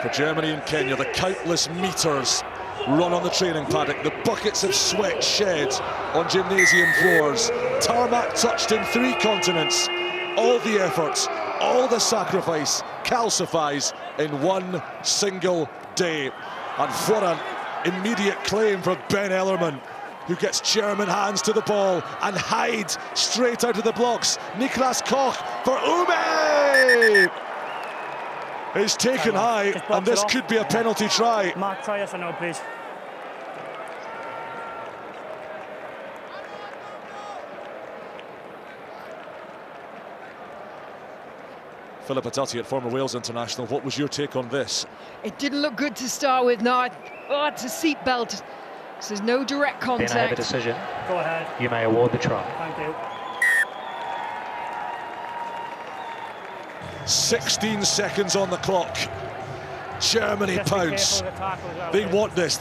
For Germany and Kenya, the countless meters run on the training paddock, the buckets of sweat shed on gymnasium floors, tarmac touched in 3 continents, all the efforts, all the sacrifice calcifies in one single day. And what an immediate claim from Ben Ellerman, who gets German hands to the ball and hides straight out of the blocks. Niklas Koch for Ume! Is taken high, and this could be a penalty try. Mark, try yes or no, please. Philippa Tuttiett, former Wales international, what was your take on this? It didn't look good to start with. No, it's a seatbelt. So there's no direct contact. Then I have a decision. Go ahead. You may award the try. Thank you. 16 seconds on the clock. Germany pounce. They want this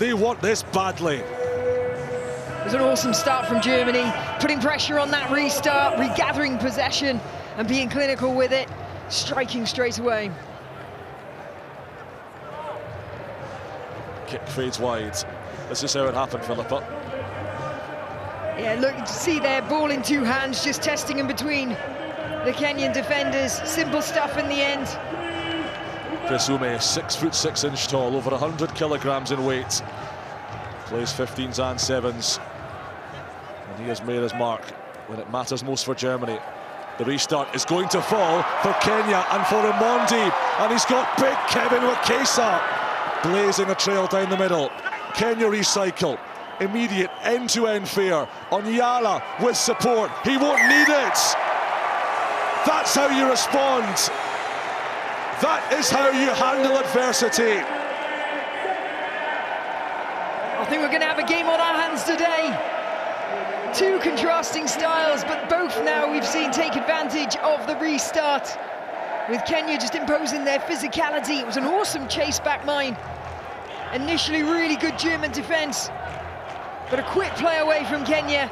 badly. It was an awesome start from Germany, putting pressure on that restart, regathering possession and being clinical with it, striking straight away. Kick fades wide. This is how it happened, Philippa. Yeah, look, you see there, ball in 2 hands, just testing in between the Kenyan defenders. Simple stuff in the end. Chris Ume is 6'6" tall, over 100 kilograms in weight. Plays 15s and 7s. And he has made his mark when it matters most for Germany. The restart is going to fall for Kenya and for Omondi. And he's got big Kevin Wakesa blazing a trail down the middle. Kenya recycle. Immediate end-to-end fear. Onyala with support. He won't need it. That's how you respond. That is how you handle adversity. I think we're going to have a game on our hands today. 2 contrasting styles, but both now we've seen take advantage of the restart, with Kenya just imposing their physicality. It was an awesome chase back mine. Initially really good German defence, but a quick play away from Kenya,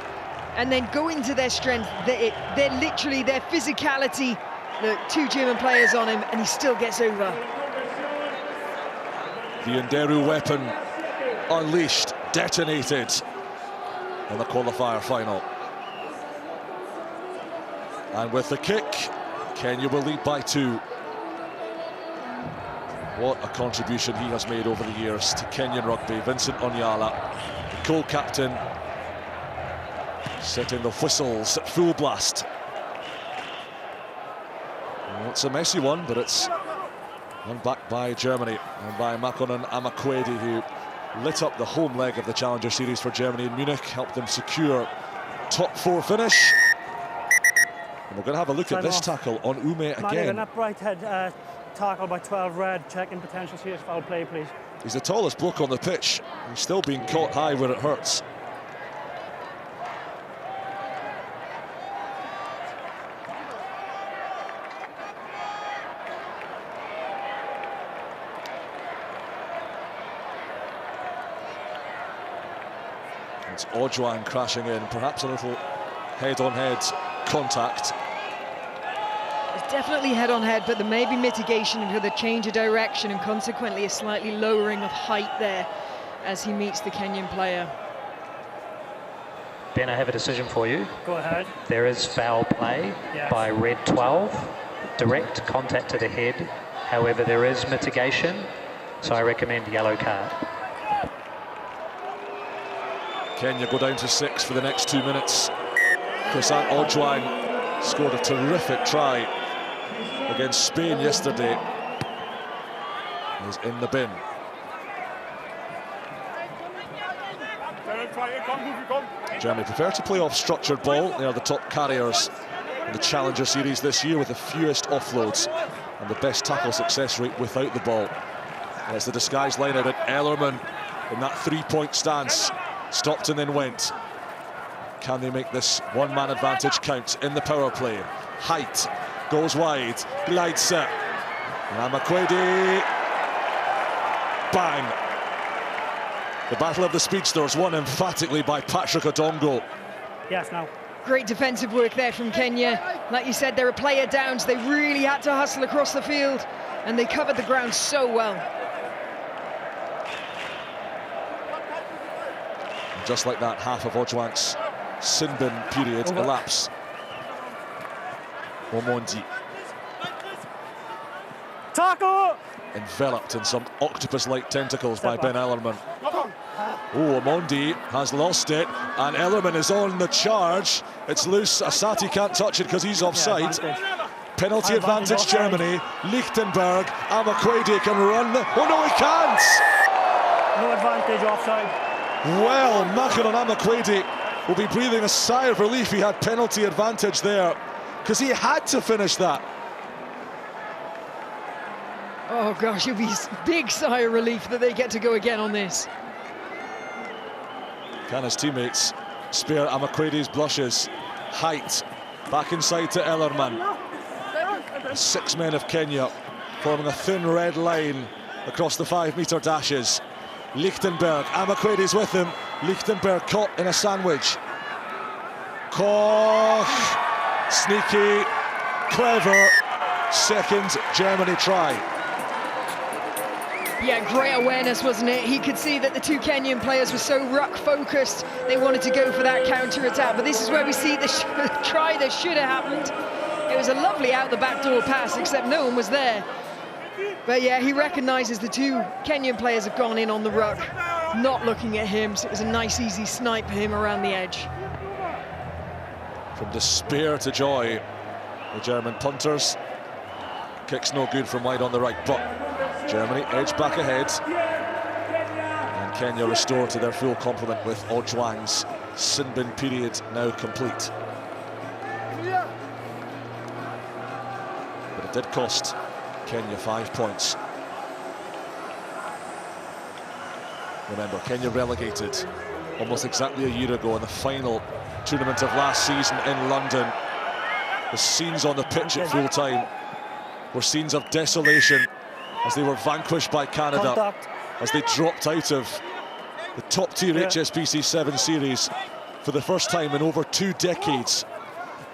and then go into their strength. They're literally their physicality. Look, 2 German players on him, and he still gets over. The Nderu weapon unleashed, detonated in the qualifier final. And with the kick, Kenya will lead by 2. What a contribution he has made over the years to Kenyan rugby. Vincent Onyala, the co-captain, setting the whistles at full blast. Well, it's a messy one, but it's won back by Germany and by Makonnen Amakwedi, who lit up the home leg of the Challenger Series for Germany in Munich, helped them secure top 4 finish. And we're going to have a look at this tackle on Ume again. An upright head tackle by 12 red, checking potential serious foul play, please. He's the tallest bloke on the pitch. He's still being caught high where it hurts. It's Ojwang crashing in, perhaps a little head-on-head contact. It's definitely head-on-head, but there may be mitigation for the change of direction and consequently a slightly lowering of height there as he meets the Kenyan player. Ben, I have a decision for you. Go ahead. There is foul play by red 12, direct contact to the head. However, there is mitigation, so I recommend yellow card. Kenya go down to 6 for the next 2 minutes. Chrisant Ojwang scored a terrific try against Spain yesterday. He's in the bin. Germany prefer to play off structured ball. They are the top carriers in the Challenger Series this year with the fewest offloads and the best tackle success rate without the ball. And it's the disguised line out at Ellerman in that 3-point stance. Stopped and then went. Can they make this one-man advantage count in the power play? Height goes wide, glides it. And Amakwedi, bang. The battle of the speedsters won emphatically by Patrick Odongo. Yes, now. Great defensive work there from Kenya. Like you said, they're a player down, so they really had to hustle across the field, and they covered the ground so well. Just like that, half of Ojwang's sin bin period elapse. Omondi. Tackle! Enveloped in some octopus-like tentacles by Ben Ellerman. Oh, Omondi has lost it, and Ellerman is on the charge. It's loose. Asati can't touch it because he's offside. Penalty advantage Germany. Lichtenberg, Amakwede can run. Oh no, he can't! No advantage, offside. Well, Makaron Amakwede will be breathing a sigh of relief. He had penalty advantage there because he had to finish that. Oh gosh, it'll be a big sigh of relief that they get to go again on this. Can his teammates spare Amakwede's blushes? Height, back inside to Ellerman. 6 men of Kenya forming a thin red line across the 5-metre dashes. Lichtenberg, Amakwede's with him. Lichtenberg caught in a sandwich. Koch, sneaky, clever, second Germany try. Yeah, great awareness, wasn't it? He could see that the two Kenyan players were so ruck focused, they wanted to go for that counter-attack. But this is where we see the try that should have happened. It was a lovely out-the-back-door pass, except no one was there. But yeah, he recognises the two Kenyan players have gone in on the ruck, not looking at him, so it was a nice, easy snipe for him around the edge. From despair to joy, the German punters. Kicks no good from wide on the right, but Germany edge back ahead. And Kenya restore to their full complement with Ojwang's sin bin period now complete. But it did cost Kenya 5 points. Remember, Kenya relegated almost exactly a year ago in the final tournament of last season in London. The scenes on the pitch at full time were scenes of desolation as they were vanquished by Canada, as they dropped out of the top-tier HSBC 7 series for the first time in over 2 decades.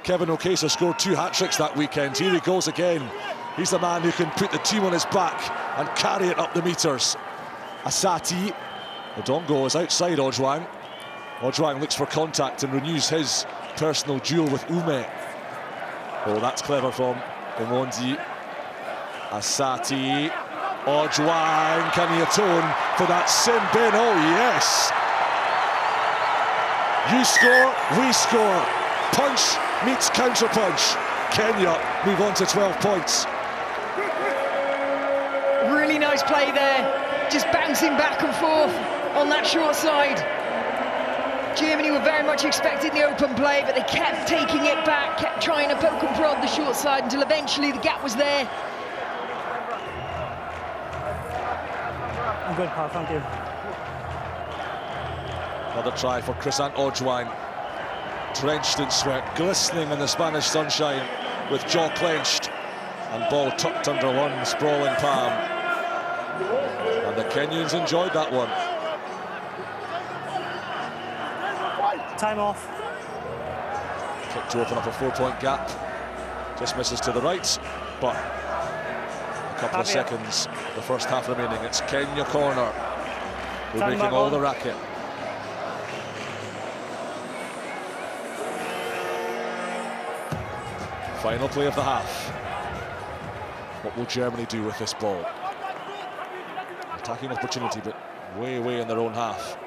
Kevin Okesa scored 2 hat-tricks that weekend. Here he goes again. He's the man who can put the team on his back and carry it up the meters. Asati. Odongo is outside Ojwang. Ojwang looks for contact and renews his personal duel with Ume. Oh, that's clever from Omondi. Asati. Ojwang, can he atone for that sin bin? Oh, yes. You score, we score. Punch meets counter-punch. Kenya move on to 12 points. Really nice play there, just bouncing back and forth on that short side. Germany were very much expecting the open play, but they kept taking it back, kept trying to poke and prod the short side until eventually the gap was there. Good pass, thank you. Another try for Chrisant Ojwang. Drenched in sweat, glistening in the Spanish sunshine, with jaw clenched and ball tucked under one sprawling palm. And the Kenyans enjoyed that one. Time off. Kick to open up a 4-point gap. Just misses to the right, but a couple of seconds, the first half remaining. It's Kenya corner. We're making all the racket. Final play of the half. What will Germany do with this ball? Attacking opportunity, but way in their own half.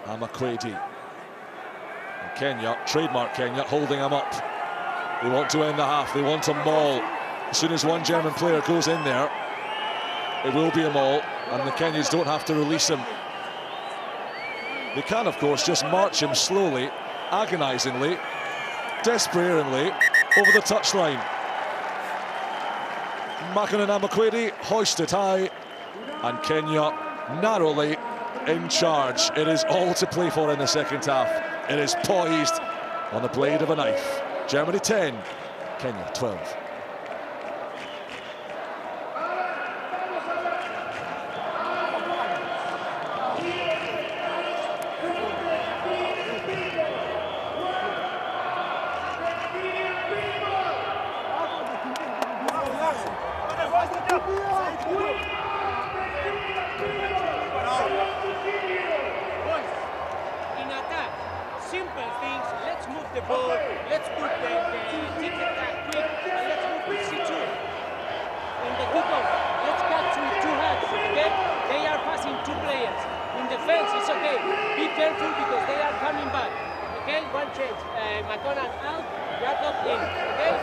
Amakwede. And Kenya, trademark Kenya, holding him up. They want to end the half, they want a maul. As soon as one German player goes in there, it will be a maul, and the Kenyans don't have to release him. They can, of course, just march him slowly, agonisingly, despairingly, over the touchline. Makaron Amakwede hoisted high, and Kenya narrowly in charge. It is all to play for in the second half. It is poised on the blade of a knife. Germany 10, Kenya 12. careful because they are coming back. Okay, one change. McConnell out, Jacob in. Okay,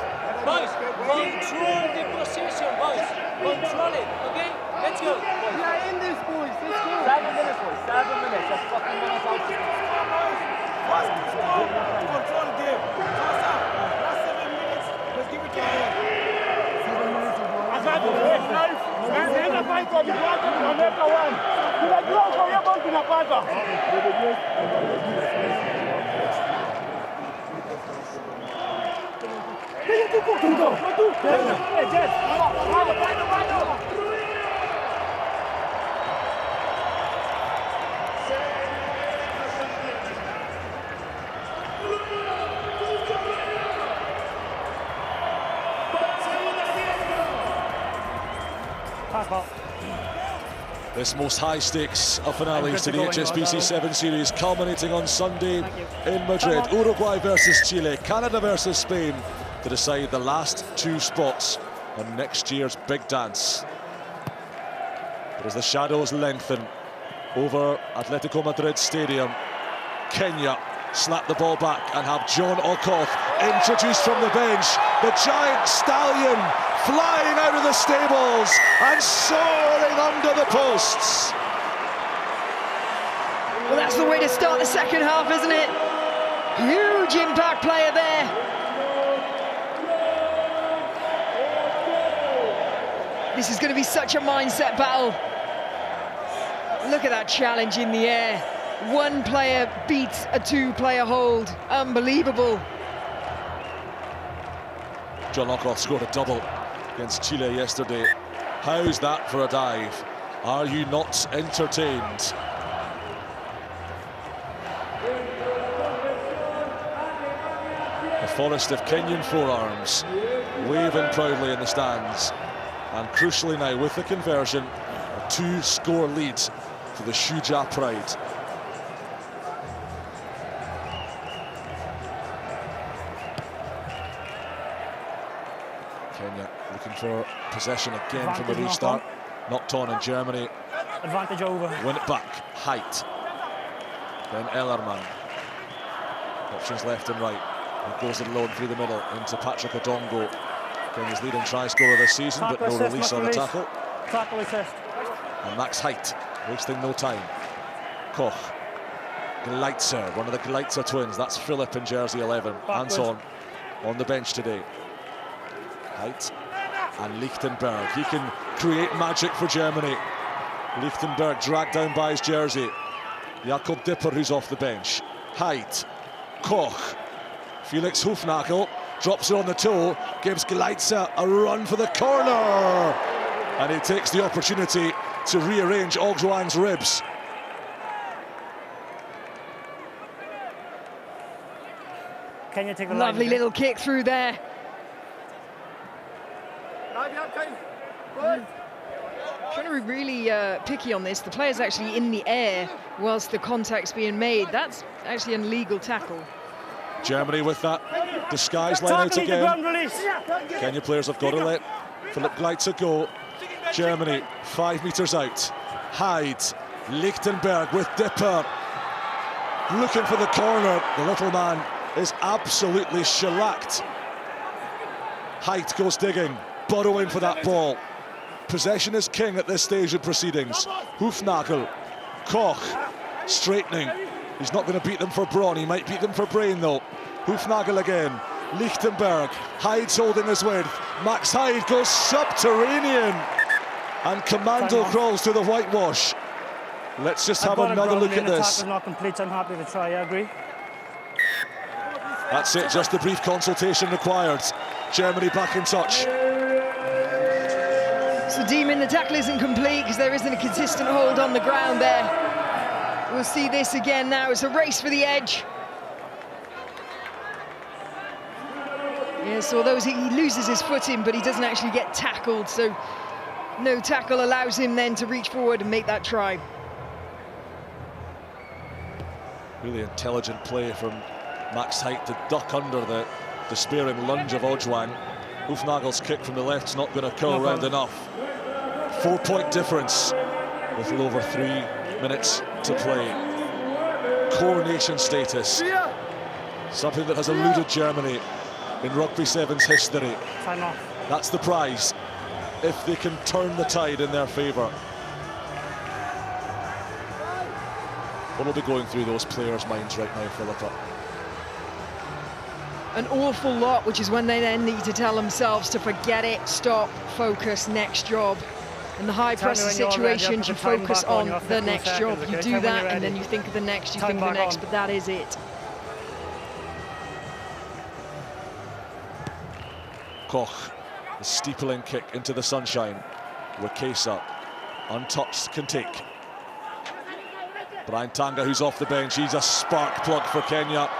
boys, control the position, boys. Control it. Okay, let's go. We are in this, boys. Let's go. 7 minutes, boys. 7 minutes. That's fucking minutes out. Control the game. Last 7 minutes. Let's give it to them. 7 minutes of one. This most high stakes of finales to the HSBC 7 Series, culminating on Sunday in Madrid. Uruguay versus Chile, Canada versus Spain, to decide the last 2 spots on next year's big dance. But as the shadows lengthen over Atletico Madrid Stadium, Kenya slap the ball back and have John Okoth introduced from the bench. The giant stallion flying out of the stables and soaring under the posts. Well, that's the way to start the second half, isn't it? Huge impact player there. This is going to be such a mindset battle. Look at that challenge in the air. One player beats a 2-player hold. Unbelievable. John Okoth scored a double against Chile yesterday. How's that for a dive? Are you not entertained? A forest of Kenyan forearms waving proudly in the stands. And crucially now, with the conversion, a 2-score lead to the Shuja Pride. Kenya looking for possession again from the restart. Knocked on in Germany. Advantage over. Win it back. Height. Then Ellerman. Options left and right. He goes it alone through the middle into Patrick Odongo. Kenya's leading try scorer this season, but no release on the tackle. Tackle assist. And Max Height, wasting no time. Koch. Gleitzer, one of the Gleitzer twins. That's Philip in jersey 11. Anton on the bench today. Height and Lichtenberg. He can create magic for Germany. Lichtenberg dragged down by his jersey. Jakob Dipper, who's off the bench. Height. Koch. Felix Hufnagel drops it on the toe, gives Gleitzer a run for the corner. And he takes the opportunity to rearrange Ogjuan's ribs. Kenya take the Lovely little kick through there. Trying to be really picky on this. The player's actually in the air whilst the contact's being made. That's actually an illegal tackle. Germany with that disguise line out again. Kenya players have got to let Philip Gleitzer go. Germany 5 metres out. Hyde, Lichtenberg with Dipper. Looking for the corner. The little man is absolutely shellacked. Height goes digging, burrowing for that ball. Possession is king at this stage of proceedings. Hufnagel, Koch, straightening. He's not going to beat them for brawn, he might beat them for brain though. Hufnagel again, Lichtenberg, Hyde's holding his width. Max Hyde goes subterranean. And Commando crawls to the whitewash. Let's just have another look at this. Not complete. I'm happy with the try, I agree. That's it, just the brief consultation required. Germany back in touch. So Demon, the tackle isn't complete because there isn't a consistent hold on the ground there. We'll see this again now. It's a race for the edge. Yes, although he loses his footing, but he doesn't actually get tackled. So no tackle allows him then to reach forward and make that try. Really intelligent play from Max Height to duck under the despairing lunge of Ogjuan. Hufnagel's kick from the left's not going to curl round enough. 4-point difference with a little over 3 minutes to play. coronation status. Something that has eluded Germany in Rugby 7's history. Time off. That's the prize, if they can turn the tide in their favour. What will be going through those players' minds right now, Philippa? An awful lot, which is when they then need to tell themselves to forget it, stop, focus, next job. In the high pressure situations, you focus on the next job. You do that, and then you think of the next, you think of the next, but that is it. Koch, the steepling kick into the sunshine. Wakesa, untouched, can take. Brian Tanga, who's off the bench, he's a spark plug for Kenya.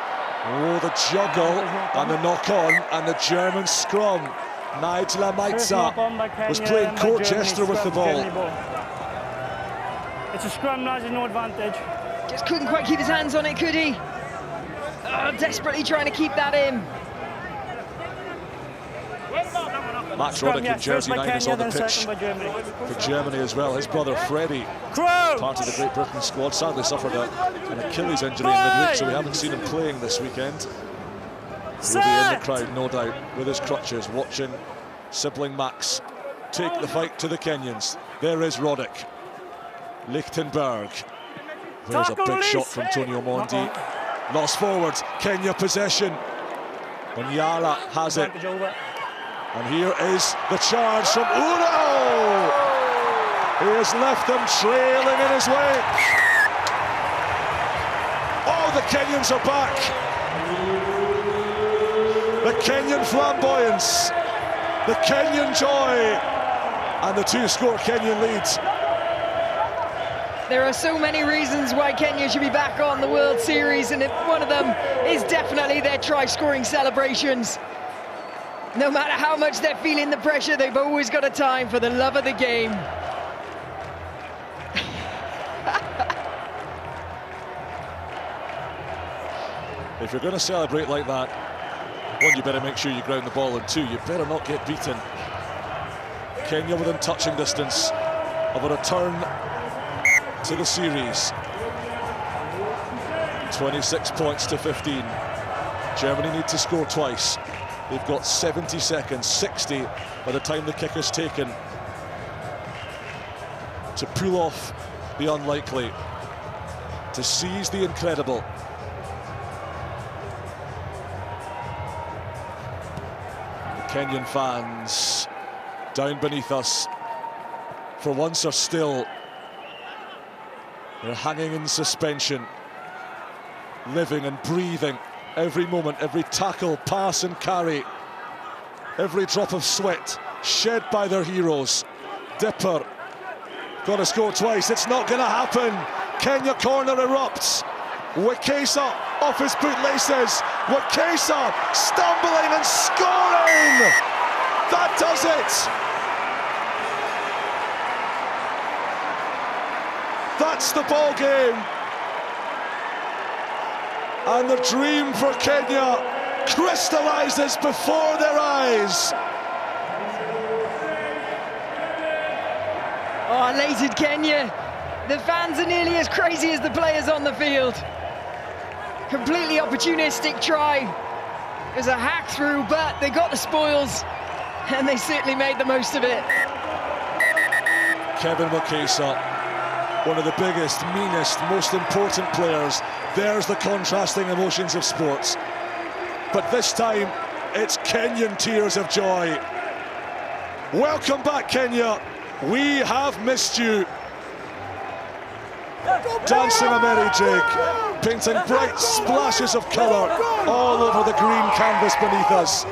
Oh, the juggle and the knock-on and the German scrum. Nigel Amaitsa was playing court jester with the ball. It's a scrum, there's no advantage. Just couldn't quite keep his hands on it, could he? Oh, desperately trying to keep that in. Max Roddick in jersey 9 is on the pitch for Germany as well. His brother Freddie, part of the Great Britain squad, sadly suffered an Achilles injury in midweek, so we haven't seen him playing this weekend. He'll be in the crowd, no doubt, with his crutches, watching sibling Max take the fight to the Kenyans. There is Roddick. Lichtenberg. There's a big shot from Tony Omondi. Lost forward, Kenya possession. Onyala has it. And here is the charge from Uno! He has left them trailing in his wake. Oh, the Kenyans are back. The Kenyan flamboyance, the Kenyan joy, and the two-score Kenyan leads. There are so many reasons why Kenya should be back on the World Series, and one of them is definitely their try-scoring celebrations. No matter how much they're feeling the pressure, they've always got a time for the love of the game. If you're going to celebrate like that, one, you better make sure you ground the ball, and two, you better not get beaten. Kenya within touching distance of a return to the series. 26 points to 15. Germany need to score twice. They've got 70 seconds, 60 by the time the kick is taken, to pull off the unlikely, to seize the incredible. The Kenyan fans down beneath us for once are still. They're hanging in suspension, living and breathing every moment, every tackle, pass and carry, every drop of sweat shed by their heroes. Dipper, got to score twice, it's not going to happen. Kenya corner erupts. Wakesa off his bootlaces. Wakesa stumbling and scoring! That does it! That's the ball game. And the dream for Kenya crystallizes before their eyes. Oh, elated Kenya. The fans are nearly as crazy as the players on the field. Completely opportunistic try. It was a hack through, but they got the spoils, and they certainly made the most of it. Kevin Wakesa, one of the biggest, meanest, most important players. There's the contrasting emotions of sports. But this time, it's Kenyan tears of joy. Welcome back, Kenya. We have missed you. Dancing a merry jig, painting bright splashes of colour all over the green canvas beneath us.